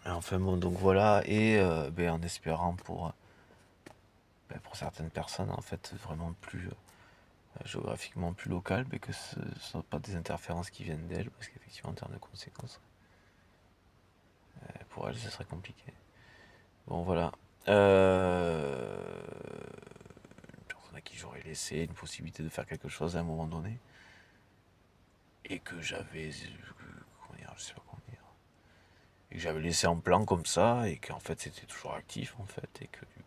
Enfin bon, donc voilà, et en espérant pour certaines personnes, en fait, vraiment plus géographiquement plus locales, mais que ce ne sont pas des interférences qui viennent d'elles, parce qu'effectivement, en termes de conséquences, pour elles, ce serait compliqué. Bon, voilà. Une personne à qui j'aurais laissé une possibilité de faire quelque chose à un moment donné, et que j'avais, comment dire, je sais pas comment dire, et que j'avais laissé en plan comme ça, et qu'en fait c'était toujours actif en fait, et que du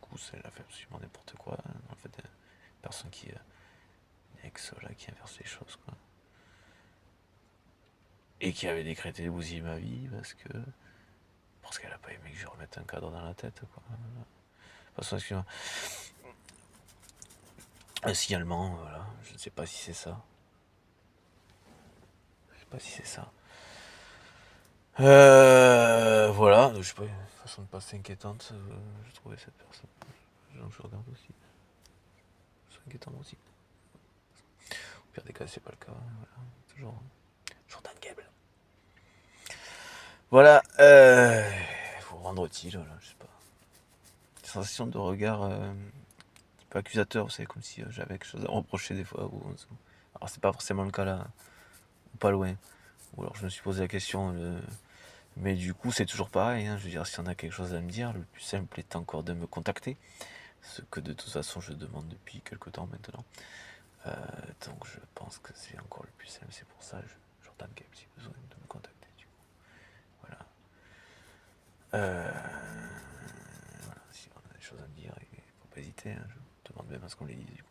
coup ça a fait absolument n'importe quoi, hein, en fait, une personne qui, une ex là, qui inverse les choses quoi, et qui avait décrété bousiller ma vie parce qu'elle a pas aimé que je remette un cadre dans la tête quoi. De toute façon, excuse-moi. Un signalement, voilà, je ne sais pas si c'est ça. Je sais pas si c'est ça. Voilà, je sais pas, une façon de passer inquiétante, j'ai trouvé cette personne. Je regarde aussi. C'est inquiétant aussi. Au pire des cas, c'est pas le cas. Voilà. Toujours Jordan Gable. Voilà. Faut rendre utile, voilà, je sais pas. Sensation de regard un peu accusateur, c'est comme si j'avais quelque chose à reprocher des fois. Alors c'est pas forcément le cas là, ou pas loin. Ou alors je me suis posé la question, mais du coup c'est toujours pareil. Hein. Je veux dire, si on a quelque chose à me dire, le plus simple est encore de me contacter. Ce que de toute façon je demande depuis quelque temps maintenant. Donc je pense que c'est encore le plus simple, c'est pour ça, Jordan Game, si besoin de me contacter. Du coup. Voilà. Voilà. Si on a des choses à me dire, il ne faut pas hésiter, hein, je demande même à ce qu'on les dise. Du coup.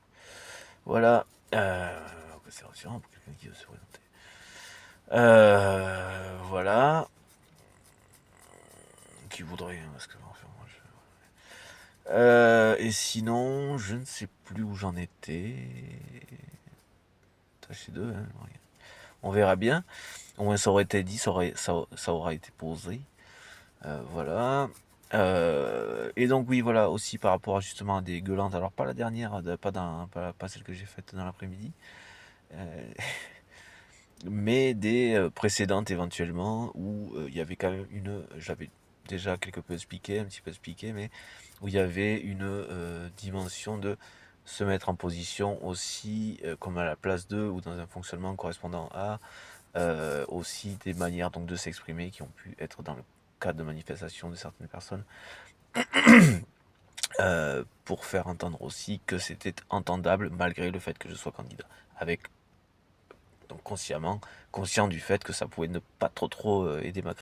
Voilà. C'est rassurant pour quelqu'un qui veut se présenter. Voilà. Qui voudrait, hein, parce que enfin, moi, et sinon, je ne sais plus où j'en étais. Tâchez deux, hein, on verra bien. Au moins ça aurait été dit, ça aura été posé. Voilà. Et donc oui, voilà, aussi par rapport à, justement à des gueulantes, alors pas la dernière, pas celle que j'ai faite dans l'après-midi, mais des précédentes éventuellement, où il y avait quand même j'avais déjà un petit peu expliqué, mais où il y avait une dimension de se mettre en position aussi comme à la place d'eux ou dans un fonctionnement correspondant à aussi des manières donc de s'exprimer qui ont pu être dans le cadre de manifestations de certaines personnes pour faire entendre aussi que c'était entendable malgré le fait que je sois candidat, avec donc conscient du fait que ça pouvait ne pas trop aider ma